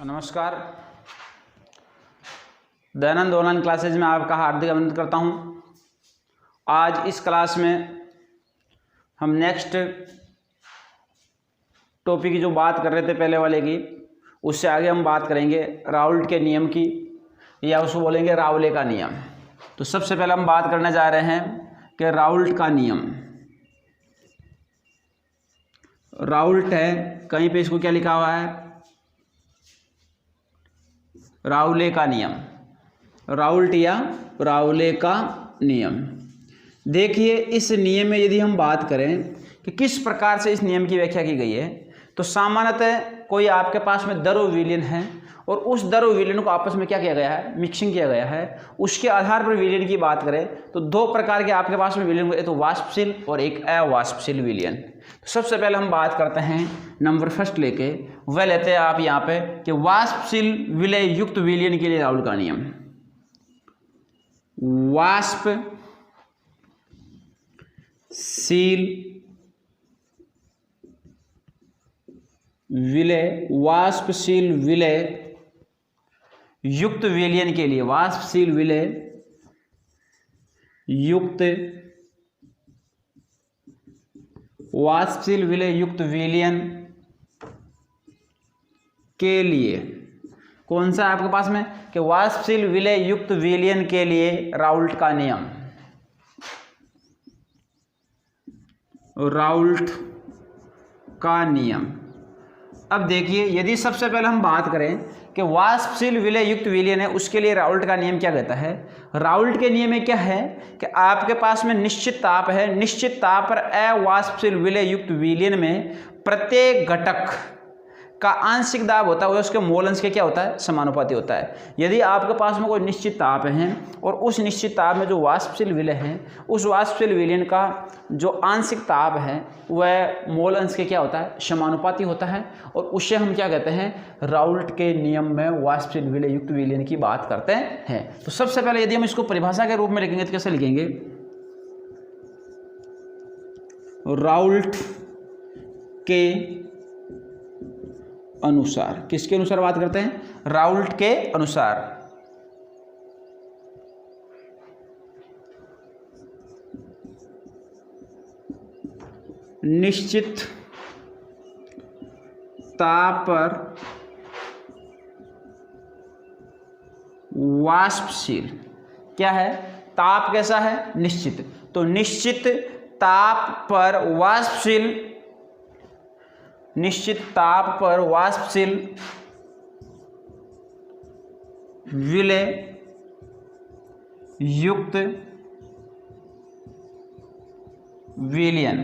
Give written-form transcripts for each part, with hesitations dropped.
नमस्कार। Dayanand online classes में आपका हार्दिक अभिनंदन करता हूं। आज इस क्लास में हम नेक्स्ट टॉपिक की जो बात कर रहे थे पहले वाले की, उससे आगे हम बात करेंगे राउल्ट के नियम की, या उसको बोलेंगे रावले का नियम। तो सबसे पहले हम बात करने जा रहे हैं कि राउल्ट का नियम। राउल्ट है, कहीं पे इसको क्या लिखा हुआ है, रावले का नियम। राउल्ट या रावले का नियम। देखिए, इस नियम में यदि हम बात करें कि किस प्रकार से इस नियम की व्याख्या की गई है, तो सामान्यतः कोई आपके पास में दर विलयन है और उस दर विलयन को आपस में क्या किया गया है, मिक्सिंग किया गया है। उसके आधार पर विलयन की बात करें तो दो प्रकार के आपके पास में विलयन हुए, तो वाष्पशील और एक अवाष्पशील विलयन। तो सबसे पहले हम बात करते हैं नंबर फर्स्ट लेके, वह लेते हैं आप यहाँ पे कि वाष्पशील विलय युक्त विलयन के लिए राउल्ट का नियम। वाष्पशील विलय युक्त विलयन के लिए, वाष्पशील विलय युक्त विलयन के लिए कौन सा आपके पास में कि वाष्पशील विलय युक्त विलयन के लिए राउल्ट का नियम। राउल्ट का नियम। अब देखिए, यदि सबसे पहले हम बात करें कि वाष्पशील विलय युक्त विलयन है, उसके लिए राउल्ट का नियम क्या कहता है। राउल्ट के नियम में क्या है कि आपके पास में निश्चित ताप है, निश्चित ताप पर अवाष्पशील विलय युक्त विलयन में प्रत्येक घटक का आंशिक दाब होता है, उसके मोल अंश के क्या होता है, समानुपाती होता है। यदि आपके पास में कोई निश्चित ताप है और उस निश्चित ताप में जो वाष्पशील विलय है, उस वाष्पशील विलयन का जो आंशिक ताप है वह मोल अंश के क्या होता है, समानुपाती होता है, और उससे हम क्या कहते हैं, राउल्ट के नियम में वाष्पशील विलय युक्त विलयन की बात करते हैं। तो सबसे पहले यदि हम इसको परिभाषा के रूप में लिखेंगे तो कैसे लिखेंगे, राउल्ट के अनुसार। किसके अनुसार बात करते हैं, राउल्ट के अनुसार। निश्चित ताप पर वाष्पशील क्या है, ताप कैसा है, निश्चित। तो निश्चित ताप पर वाष्पशील, निश्चित ताप पर वाष्पशील विलय युक्त विलयन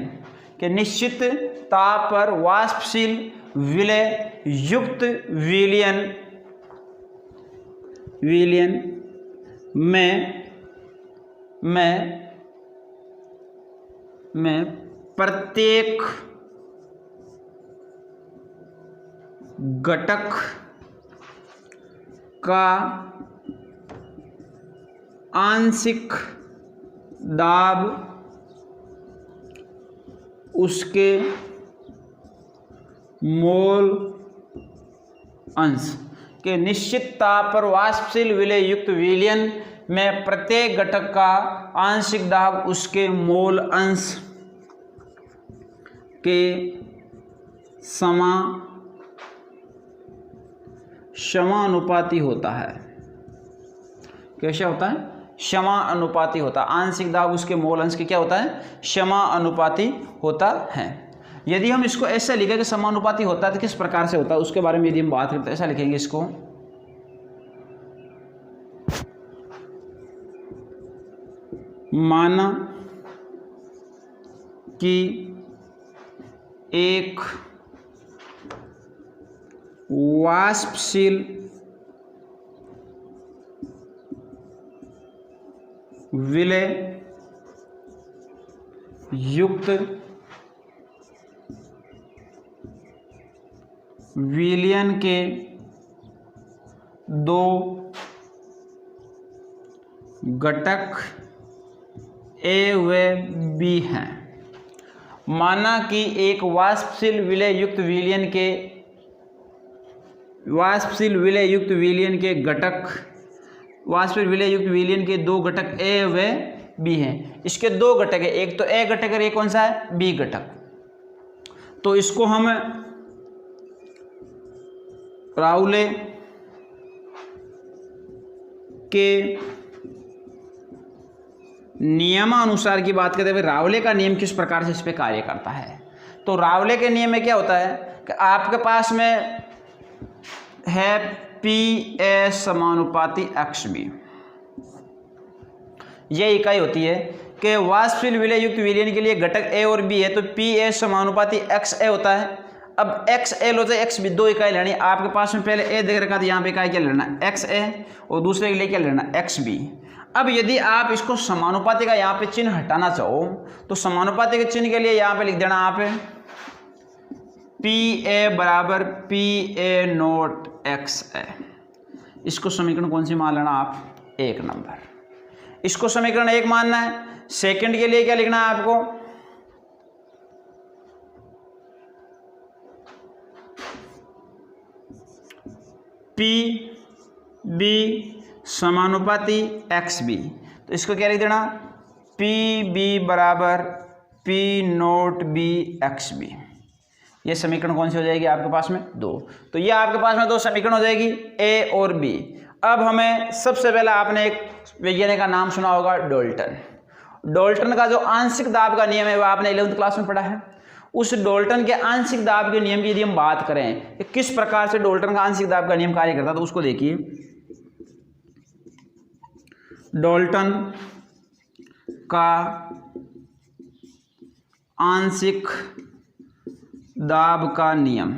के, निश्चित ताप पर वाष्पशील विलय युक्त विलयन में प्रत्येक घटक का आंशिक दाब उसके मोल अंश के, निश्चित ताप पर वाष्पशील विलय युक्त विलयन में प्रत्येक घटक का आंशिक दाब उसके मोल अंश के समानुपाती होता है। कैसे होता है, समानुपाती होता है। आंशिक दाब उसके मोल अंश के क्या होता है, समानुपाती होता है। यदि हम इसको ऐसे लिखें कि समानुपाती होता है तो किस प्रकार से होता है, उसके बारे में यदि हम बात करते हैं, ऐसा लिखेंगे इसको, माना कि एक वाष्पशील विलय युक्त विलयन के दो घटक ए व बी हैं। माना कि एक वाष्पशील विलय युक्त विलयन के वाष्पशील विलय युक्त विलयन के घटक, वाष्पशील विलय युक्त विलयन के दो घटक ए व बी हैं। इसके दो घटक है, एक तो ए घटक और एक कौन सा है, बी घटक। तो इसको हम राउले के नियमानुसार की बात करते हुए रावले का नियम किस प्रकार से इस पे कार्य करता है। तो रावले के नियम में क्या होता है कि आपके पास में है पी ए समानुपाती एक्स बी, ये इकाई होती है कि वाष्पशील विलय युक्त विलयन के लिए घटक ए और बी है, तो पी ए समानुपाती एक्स ए होता है। अब एक्स एल होता है, एक्स बी, दो इकाई लेनी। आपके पास में पहले ए देख रखा था, यहाँ पे इकाई क्या लेना, एक्स ए, और दूसरे के लिए क्या लेना, एक्स बी। अब यदि आप इसको समानुपाती का यहाँ पे चिन्ह हटाना चाहो तो समानुपाती के चिन्ह के लिए यहाँ पे लिख देना आप पी ए बराबर पी ए नोट एक्स ए। इसको समीकरण कौन सी मान लेना आप, 1 नंबर। इसको समीकरण 1 मानना है। सेकंड के लिए क्या लिखना है आपको, पी बी समानुपाती एक्स बी। तो इसको क्या लिख देना, पी बी बराबर P naught B X B. ये समीकरण कौन सी हो जाएगी आपके पास में, 2। तो ये आपके पास में 2 समीकरण हो जाएगी, ए और बी। अब हमें सबसे पहले आपने एक वैज्ञानिक का नाम सुना होगा, डाल्टन। डाल्टन का जो आंशिक दाब का नियम है वो आपने 11वीं क्लास में पढ़ा है। उस डाल्टन के आंशिक दाब के नियम की यदि हम बात करें कि किस प्रकार से डाल्टन का आंशिक दाब का नियम कार्य करता है, तो उसको देखिए। डाल्टन का आंशिक दाब का नियम,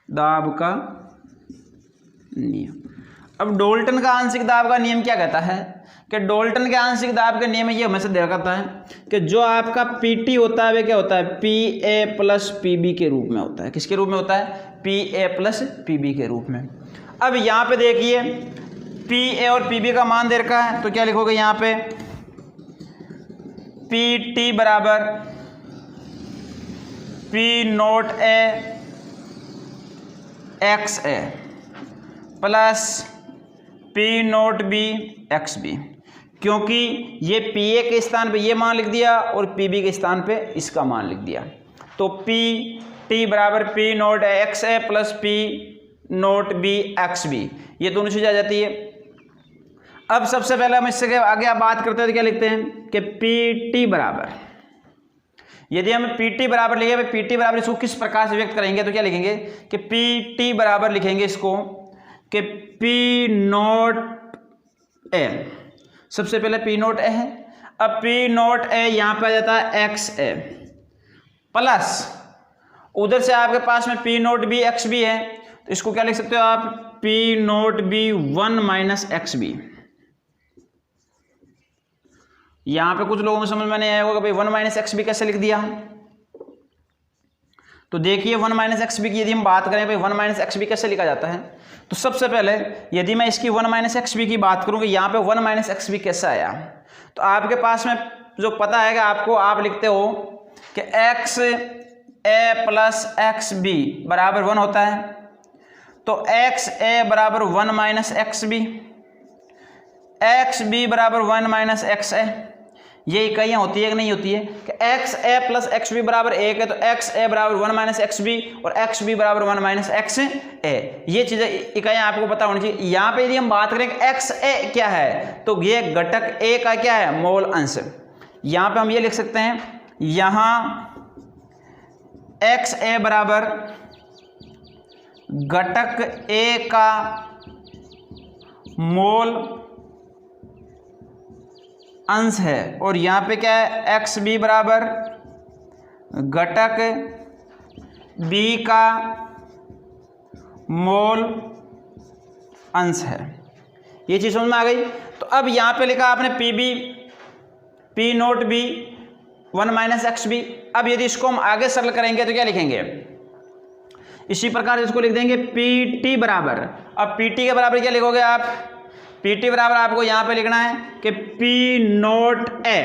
दाब का नियम। अब डाल्टन का आंशिक दाब का नियम क्या कहता है कि डाल्टन के आंशिक दाब के नियम में ये हमेशा देखा जाता है कि जो आपका पीटी होता है वे क्या होता है, P A plus P B के रूप में होता है। किसके रूप में होता है, P A plus P B के रूप में। अब यहाँ पे देखिए पी ए और पी बी का मान दे रखा है, तो क्या लिखोगे यहाँ पे, पी टी बराबर P naught A X A plus P naught B X B, क्योंकि ये पी ए के स्थान पे ये मान लिख दिया और पी बी के स्थान पे इसका मान लिख दिया। तो पी टी बराबर P naught X A plus P naught B X B, ये दोनों चीज़ आ जाती है। अब सबसे पहले हम इससे आगे आप बात करते हैं तो क्या लिखते हैं कि पी टी बराबर, यदि हम पी टी बराबर लिखे, पी टी बराबर इसको किस प्रकार से व्यक्त करेंगे, तो क्या लिखेंगे कि पी टी बराबर लिखेंगे इसको कि पी नोट ए, सबसे पहले पी नोट ए है। अब पी नोट ए यहाँ पे आ जाता है एक्स ए प्लस उधर से आपके पास में P naught B X B है, तो इसको क्या लिख सकते हो आप, P naught B 1 minus X B. यहाँ पे कुछ लोगों को समझ में नहीं आया होगा भाई 1 माइनस एक्स बी कैसे लिख दिया। तो देखिए 1 माइनस एक्स बी की यदि हम बात करें भाई 1 माइनस एक्स बी कैसे लिखा जाता है, तो सबसे पहले यदि मैं इसकी 1 माइनस एक्स बी की बात करूँ कि यहाँ पे 1 माइनस एक्स बी कैसे आया, तो आपके पास में जो पता है कि आपको आप लिखते हो कि X A plus X B बराबर 1 होता है। तो एक्स ए बराबर 1 minus X B, X B बराबर 1 माइनस एक्स ए। ये इकाइयाँ होती है कि नहीं होती है कि X A plus X B बराबर 1 है, तो एक्स ए बराबर 1 माइनस एक्स बी और एक्स बी बराबर 1 माइनस एक्स ए। ये चीज़ें इकाइयाँ आपको पता होनी चाहिए। यहाँ पे यदि हम बात करें कि एक्स ए क्या है, तो ये घटक ए का क्या है, मोल अंश। यहाँ पे हम ये लिख सकते हैं, यहाँ एक्स ए बराबर घटक ए का मोल अंश है, और यहाँ पे क्या है, एक्स बी बराबर घटक बी का मोल अंश है। ये चीज़ समझ में आ गई। तो अब यहाँ पे लिखा आपने P B P naught B 1 minus X B. अब यदि इसको हम आगे सरल करेंगे तो क्या लिखेंगे, इसी प्रकार इसको लिख देंगे पी टी बराबर, अब पी टी के बराबर क्या लिखोगे आप, पी टी बराबर आपको यहाँ पे लिखना है कि पी नोट ए।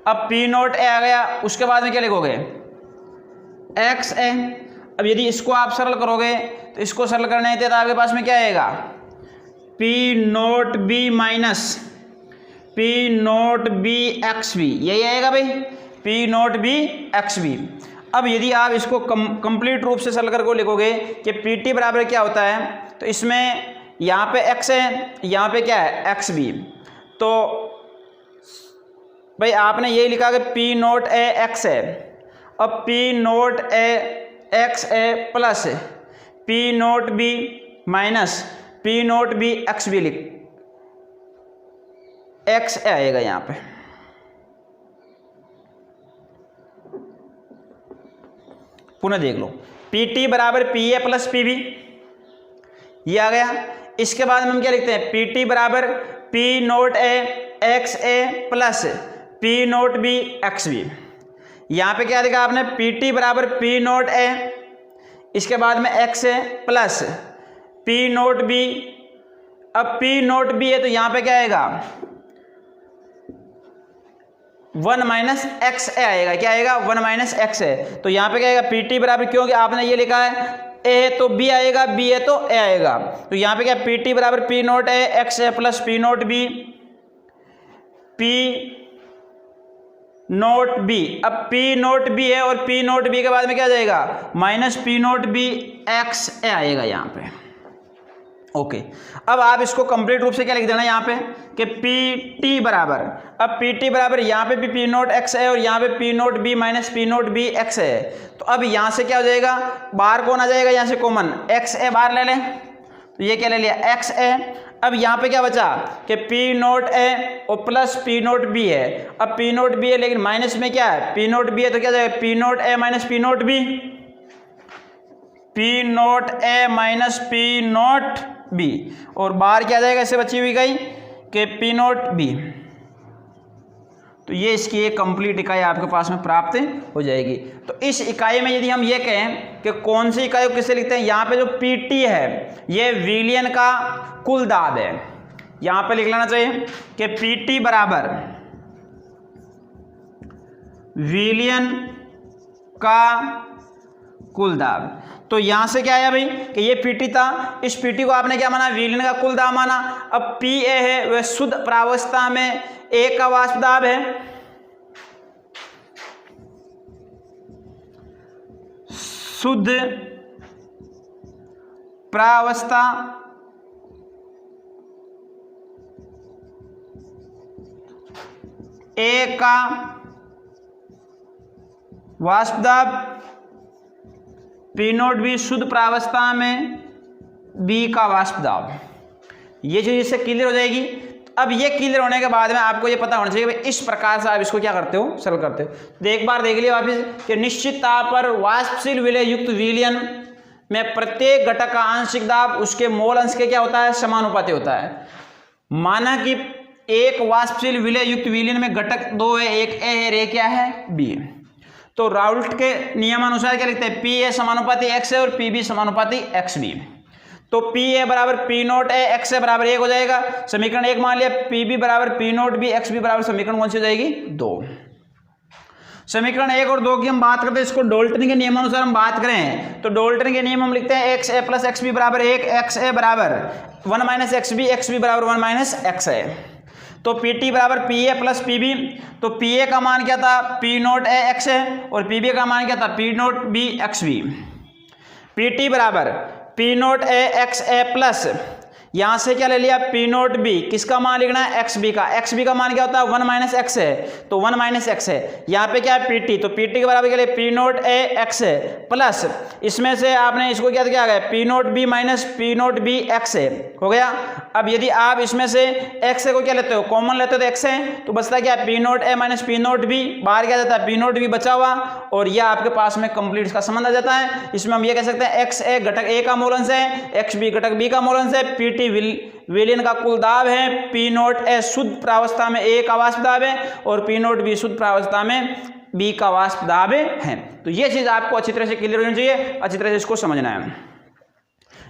अब पी नोट ए आ गया, उसके बाद में क्या लिखोगे, एक्स ए। अब यदि इसको आप सरल करोगे तो इसको सरल करने तो आपके पास में क्या आएगा, P naught B minus P naught B X B, यही आएगा भाई, P naught B X B. अब यदि आप इसको कंप्लीट रूप से सरल करके लिखोगे कि पी टी बराबर क्या होता है, तो इसमें यहाँ पे x है, यहाँ पे क्या है एक्स बी, तो भाई आपने यही लिखा कि पी नोट ए एक्स है। अब P naught A X A plus P naught B minus P naught B X B लिख, एक्स ए आएगा यहाँ पे। पुनः देख लो, पी टी बराबर P A plus P B, ये आ गया। इसके बाद में हम क्या लिखते हैं, पी टी बराबर P naught A X A plus P naught B X B. यहाँ पे क्या लिखा आपने, पी टी बराबर पी नोट ए, इसके बाद में X A plus P naught B. अब पी नोट बी है तो यहाँ पे क्या आएगा, 1 माइनस एक्स ए आएगा, क्या आएगा 1 माइनस एक्स ए। तो यहाँ पे क्या आएगा, पी टी बराबर, क्योंकि आपने ये लिखा है ए है तो बी आएगा, बी है तो ए आएगा, तो यहाँ पे क्या पी टी बराबर P naught A X A plus P naught B, P naught B. अब पी नोट बी है और पी नोट बी के बाद में क्या जाएगा, minus P naught B X A आएगा यहाँ पे। ओके, अब आप इसको कंप्लीट रूप से क्या लिख देना यहाँ पे कि पी टी बराबर, अब पी टी बराबर यहाँ पे भी पी नोट एक्स है और यहाँ पे P naught B minus P naught B X है। तो अब यहाँ से क्या हो जाएगा, बाहर कौन आ जाएगा, यहाँ से कॉमन एक्स ए बाहर ले लें, तो ये क्या ले लिया एक्स ए। अब यहाँ पे क्या बचा कि पी नोट ए और प्लस पी नोट बी है। अब पी नोट बी है लेकिन माइनस में क्या है, पी नोट बी है, तो क्या जाएगा P naught A minus P naught B, P naught A minus P naught B, और बाहर क्या जाएगा इससे बची हुई गई कि पी नोट बी। तो ये इसकी एक कंप्लीट इकाई आपके पास में प्राप्त हो जाएगी। तो इस इकाई में यदि हम ये कहें कि कौन सी इकाई को किससे लिखते हैं, यहाँ पे जो पी टी है ये विलियन का कुल दाब है। यहाँ पे लिख लेना चाहिए कि पी टी बराबर विलियन का कुल दाब। तो यहां से क्या आया भाई कि ये पीटी था, इस पीटी को आपने क्या माना, विलियन का कुल दाब माना। अब पी ए है वह शुद्ध प्रावस्था में ए का वाष्प दाब है, शुद्ध प्रावस्था ए का वाष्प दाब, पी नोट बी शुद्ध प्रावस्था में बी का वाष्प दाब। ये चीज इससे क्लियर हो जाएगी। अब ये क्लियर होने के बाद में आपको ये पता होना चाहिए कि इस प्रकार से आप इसको क्या करते हो, सरल करते हो। तो एक बार देख लिया वापिस कि निश्चित ताप पर वाष्पशील विलय युक्त विलयन में प्रत्येक घटक का आंशिक दाब उसके मोल अंश के क्या होता है, समानुपाती होता है। माना कि एक वाष्पशील विलय युक्त विलयन में घटक दो है, एक ए है, रे क्या है बी। तो राउल्ट के नियमानुसार क्या लिखते हैं, पी ए समानुपाती एक्स है और पी बी समानुपाती एक्स बी। तो पी ए बराबर P naught A X A बराबर 1 हो जाएगा, समीकरण 1 मान लिया। पी बी बराबर P naught B X B बराबर समीकरण कौन सी हो जाएगी, 2। समीकरण 1 और 2 की हम बात करते हैं, इसको डोल्टन के नियमानुसार हम बात करें तो डोल्टन के नियम हम लिखते हैं x A plus X B बराबर 1, एक्स ए बराबर 1 माइनस एक्स बी बराबर 1 माइनस एक्स ए। तो पी टी बराबर P A plus P B. तो पी ए का मान क्या था, पी नोट ए एक्स है, और पी बी का मान क्या था, P naught B X B. P T बराबर P naught A X A plus, यहाँ से क्या ले लिया, पी नोट बी, किसका मान लिखना है, एक्स बी का। एक्स बी का मान क्या होता है, 1 माइनस एक्स है, तो 1 माइनस एक्स है। यहाँ पे क्या है पी टी, तो पी टी के बराबर क्या ले, पी नोट ए एक्स है प्लस, इसमें से आपने इसको क्या किया गया, P naught B minus P naught B X है, हो गया। अब यदि आप इसमें से एक्स को क्या लेते हो, कॉमन लेते हो तो एक्स है, तो बचता क्या है P naught A minus P naught B, बाहर क्या जाता है पी नोट बी बचा हुआ, और यह आपके पास में कंप्लीट इसका संबंध आ जाता है। इसमें हम ये कह सकते हैं एक्स ए घटक ए का मोल अंश है, एक्स बी घटक बी का मोल अंश है, पी टी विलयन का कुल दाब है, पी नोट ए शुद्ध प्रावस्था में ए का वाष्प दाब है, और पी नोट बी शुद्ध प्रावस्था में बी का वाष्प दाब है। तो ये चीज आपको अच्छी तरह से क्लियर होनी चाहिए, अच्छी तरह से इसको समझना है।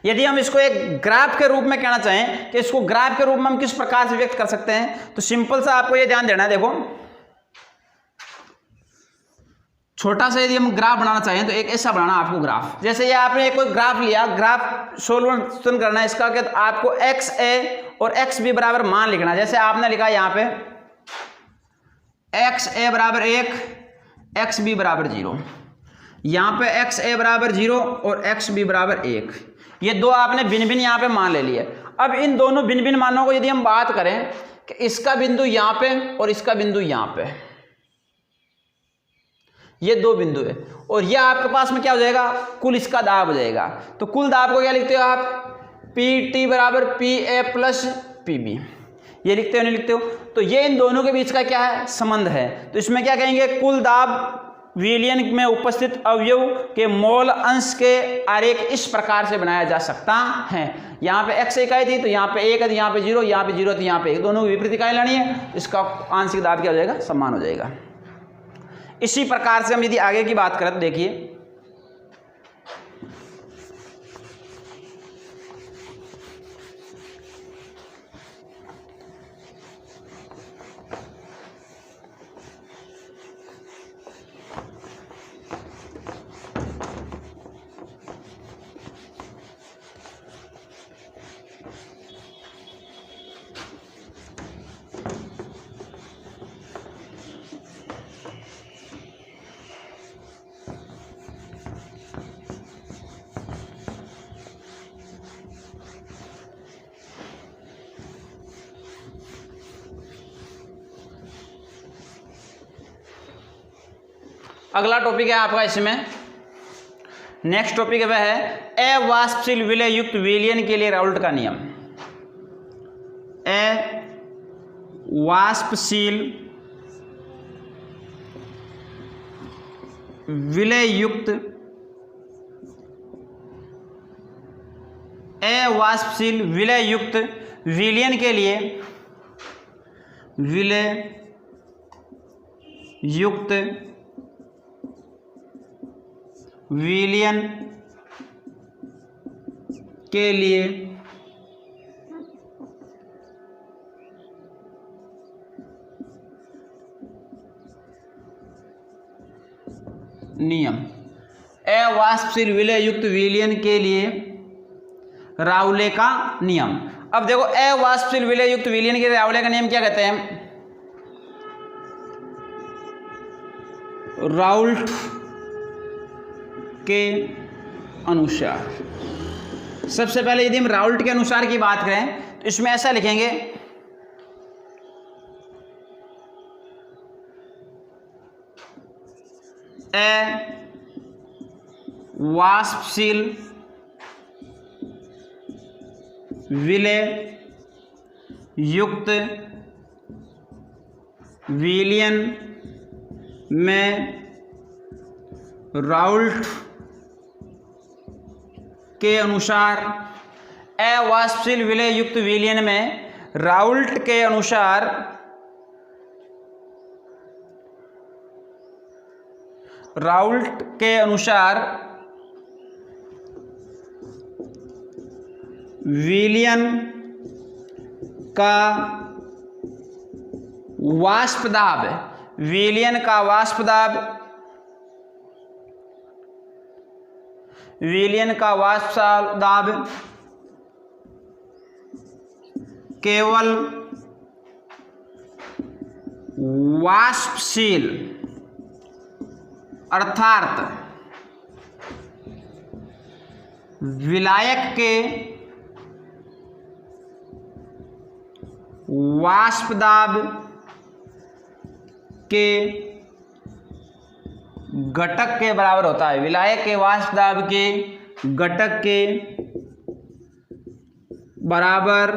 यदि हम इसको एक ग्राफ के रूप में कहना चाहें कि इसको ग्राफ के रूप में हम किस प्रकार से व्यक्त कर सकते हैं, तो सिंपल सा आपको ये ध्यान देना है। देखो छोटा सा यदि हम ग्राफ बनाना चाहें तो एक ऐसा बनाना आपको ग्राफ, जैसे ये आपने एक कोई ग्राफ लिया, ग्राफ सोल्यूशन करना है इसका, क्या तो आपको एक्स ए और एक्स बी बराबर मान लिखना है। जैसे आपने लिखा यहाँ पे एक्स ए बराबर 1, एक्स बी बराबर 0, यहाँ पे एक्स ए बराबर 0 और एक्स बी बराबर 1, ये दो आपने भिन्न भिन्न यहाँ पे मान ले लिए। अब इन दोनों भिन्न भिन्न मानों को यदि हम बात करें कि इसका बिंदु यहाँ पे और इसका बिंदु यहाँ पे, ये दो बिंदु है, और ये आपके पास में क्या हो जाएगा, कुल इसका दाब हो जाएगा। तो कुल दाब को क्या लिखते हो आप, पी टी बराबर P A plus P B, ये लिखते हो नहीं लिखते हो। तो ये इन दोनों के बीच का क्या है, संबंध है। तो इसमें क्या कहेंगे, कुल दाब विलयन में उपस्थित अवयव के मोल अंश के आरेख इस प्रकार से बनाया जा सकता है। यहाँ पे x इकाई थी तो यहाँ पे 1 है, यहाँ पे 0, यहाँ पे 0 तो यहाँ पे 1, दोनों की विपरीत इकाई लानी है, इसका आंशिक दाब क्या हो जाएगा, समान हो जाएगा। इसी प्रकार से हम यदि आगे की बात करें तो देखिए अगला टॉपिक है आपका, इसमें नेक्स्ट टॉपिक वह है अवाष्पशील विलय युक्त विलयन के लिए राउल्ट का नियम। अवाष्पशील विलय युक्त अवाष्पशील विलय युक्त विलयन के लिए विलय युक्त विलयन के लिए नियम, अवाष्पशील विलय युक्त विलयन के लिए राउले का नियम। अब देखो अवाष्पशील विलय युक्त विलयन के लिए राउले का नियम क्या कहते हैं, राउल्ट के अनुसार। सबसे पहले यदि हम राउल्ट के अनुसार की बात करें तो इसमें ऐसा लिखेंगे, अवाष्पशील विलय युक्त विलयन में राउल्ट के अनुसार, अवाष्पशील विलय युक्त विलयन में राउल्ट के अनुसार विलयन का वाष्प दाब, विलयन का वाष्प दाब, विलयन का वाष्प दाब केवल वाष्पशील अर्थात विलायक के वाष्प दाब के घटक के बराबर होता है। विलायक के वाष्प दाब के घटक के बराबर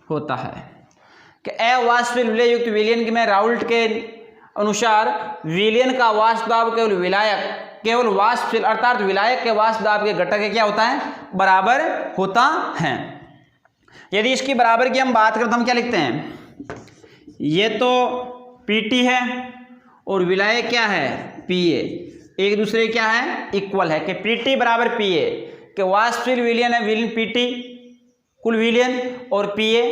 होता है कि अवाष्पशील विलय युक्त विलयन में राउल्ट के अनुसार विलयन का वाष्प दाब केवल वाष्पशील अर्थात विलायक के वाष्प दाब के घटक के क्या होता है, बराबर होता है। यदि इसकी बराबर की हम बात करें तो हम क्या लिखते हैं, ये तो Pt है और विलायक क्या है, Pa, एक दूसरे क्या है, इक्वल है कि Pt बराबर Pa के वाष्पशील विलयन है विलयन Pt कुल विलयन और Pa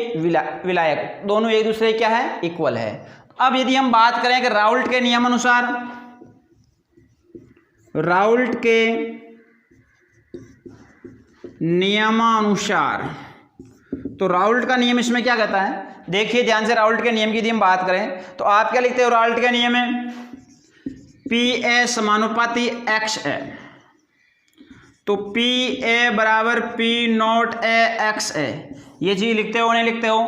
विलायक, दोनों एक दूसरे क्या है, इक्वल है। अब यदि हम बात करें कि राउल्ट के नियम अनुसार राउल्ट के नियमानुसार, तो राउल्ट का नियम इसमें क्या कहता है, देखिए ध्यान से, राउल्ट के नियम की यदि हम बात करें तो आप क्या लिखते हो, राउल्ट का नियम है पी ए समानुपाती एक्स है, तो पी ए बराबर पी नोट ए एक्स है, ये चीज लिखते हो नहीं लिखते हो,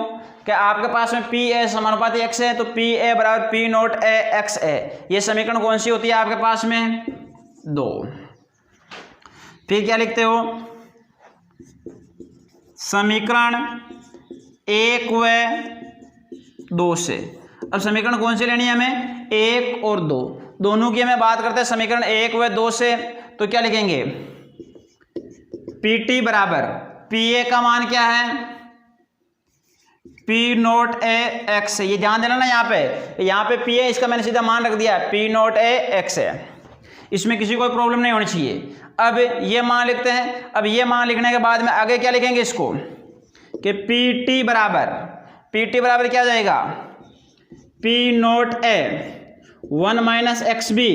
कि आपके पास में पी ए समानुपाती एक्स है तो पी ए बराबर पी नोट ए एक्स है, ये समीकरण कौन सी होती है आपके पास में, 2। फिर क्या लिखते हो, समीकरण 1 व 2 से, अब समीकरण कौन सी लेनी है हमें, 1 और 2, दोनों की हमें बात करते हैं समीकरण 1 व 2 से, तो क्या लिखेंगे, पी टी बराबर पी ए का मान क्या है, पी नोट ए एक्स है, ये ध्यान देना ना, यहाँ पे पी ए, इसका मैंने सीधा मान रख दिया, पी नोट ए एक्स है, इसमें किसी कोई प्रॉब्लम नहीं होनी चाहिए। अब ये मान लिखते हैं, अब ये मान लिखने के बाद में आगे क्या लिखेंगे इसको, कि पी टी बराबर क्या जाएगा, पी नोट ए 1 माइनस एक्स बी,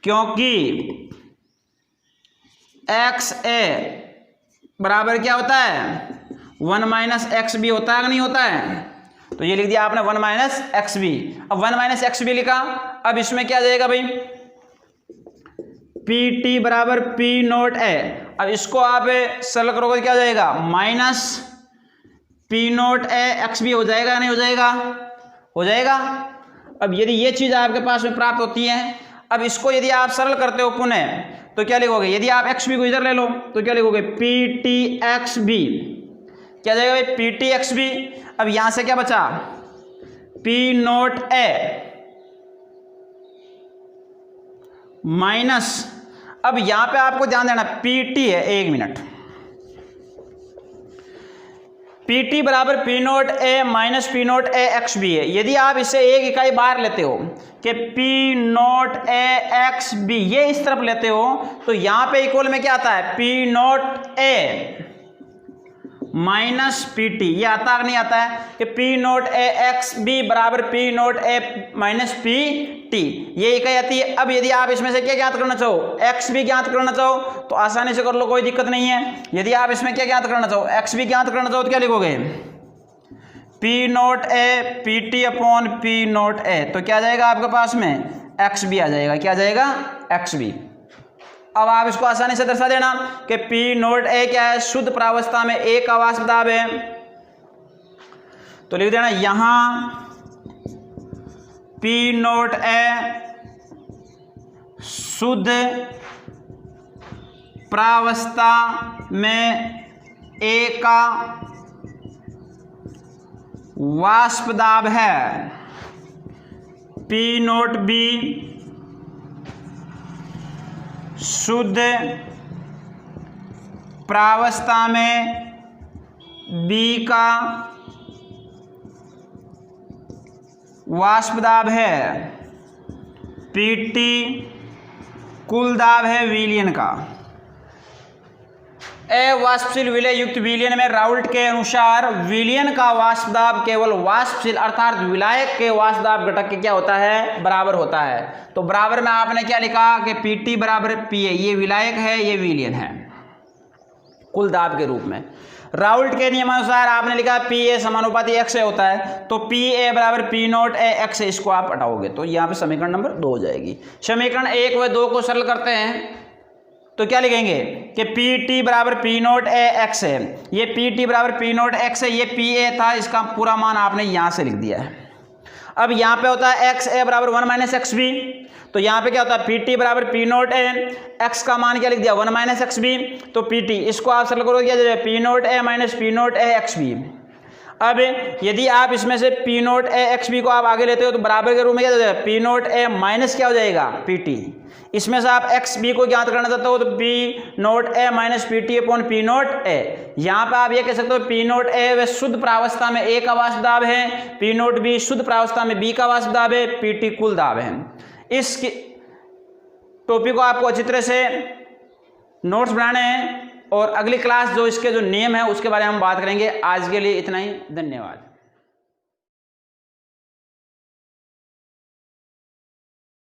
क्योंकि एक्स ए बराबर क्या होता है, 1 माइनस एक्स बी होता है कि नहीं होता है, तो ये लिख दिया आपने 1 माइनस एक्स बी। अब 1 माइनस एक्स बी लिखा, अब इसमें क्या जाएगा भाई, पी टी बराबर पी नोट ए, अब इसको आप सरल करोगे क्या जाएगा, minus P naught A x B हो जाएगा या नहीं हो जाएगा, हो जाएगा। अब यदि ये चीज़ आपके पास में प्राप्त होती है, अब इसको यदि आप सरल करते हो पुनः, तो क्या लिखोगे, यदि आप एक्स बी को इधर ले लो तो क्या लिखोगे, पी टी एक्स बी, क्या जाएगा भाई, पी टी एक्स बी। अब यहां से क्या बचा, पी नोट ए माइनस, अब यहां पे आपको ध्यान देना, पी टी है, 1 मिनट, पी टी बराबर P naught A minus P naught A x B है। यदि आप इसे एक इकाई बाहर लेते हो कि P naught A x B, ये इस तरफ लेते हो, तो यहां पे इक्वल में क्या आता है, P naught A minus P T, ये आता है नहीं आता है, कि P naught A x B बराबर P naught A minus P T, ये इकाई आती है। अब यदि आप इसमें से क्या ज्ञात करना चाहो, एक्स भी ज्ञात करना चाहो तो आसानी से कर लो, कोई दिक्कत नहीं है। यदि आप इसमें क्या ज्ञात करना चाहो, एक्स भी ज्ञात करना चाहो तो क्या लिखोगे, P naught A P T upon P naught A, तो क्या जाएगा आपके पास में, एक्स बी आ जाएगा, क्या जाएगा, एक्स बी। अब आप इसको आसानी से दर्शा देना कि पी नोट ए क्या है, शुद्ध प्रावस्था में ए का वाष्प दाब है, तो लिख देना यहां पी नोट ए शुद्ध प्रावस्था में ए का वाष्प दाब है, पी नोट बी शुद्ध प्रावस्था में बी का वाष्प दाब है, पीटी कुल दाब है विलयन का। अवाष्पशील विलय युक्त विलयन में राउल्ट के अनुसार विलयन का वाष्प दाब केवल वाष्पशील अर्थात विलायक के वाष्प दाब घटक के क्या होता है, बराबर होता है। तो बराबर में आपने क्या लिखा कि पीटी बराबर पी ए, ये विलायक है, ये विलयन है कुल दाब के रूप में। राउल्ट के नियमानुसार आपने लिखा पी ए समानुपाती एक्स ए होता है, तो पी ए बराबर पी नोट ए एक्स ए, इसको आप हटाओगे तो यहाँ पे समीकरण नंबर 2 हो जाएगी। समीकरण 1 व 2 को सरल करते हैं तो क्या लिखेंगे कि पी टी बराबर पी नोट ए एक्स है, ये पी टी बराबर पी नोट एक्स है, ये पी ए था, इसका पूरा मान आपने यहाँ से लिख दिया है। अब यहाँ पे होता है एक्स ए बराबर 1 माइनस एक्स बी, तो यहाँ पे क्या होता है पी टी बराबर पी नोट ए, एक्स का मान क्या लिख दिया 1 माइनस एक्स बी, तो पी टी इसको आप सरल करोगे क्या जाएगा P naught A minus P naught A x B. अब यदि आप इसमें से P naught A x B को आप आगे लेते हो तो बराबर के रूप में क्या हो जाएगा पी नोट ए माइनस क्या हो जाएगा पी टी, इसमें से आप एक्स बी को ज्ञात करना चाहते हो तो P naught A minus P T upon P naught A. यहाँ पे आप ये कह सकते हो पी नोट ए व शुद्ध प्रावस्था में ए का वाष्प दाब है, पी नोट बी शुद्ध प्रावस्था में बी का वाष्प दाब है, पी टी कुल दाब है। इस टॉपिक को आपको अच्छी तरह से नोट्स बनाने हैं और अगली क्लास जो इसके जो नियम है उसके बारे में हम बात करेंगे। आज के लिए इतना ही, धन्यवाद।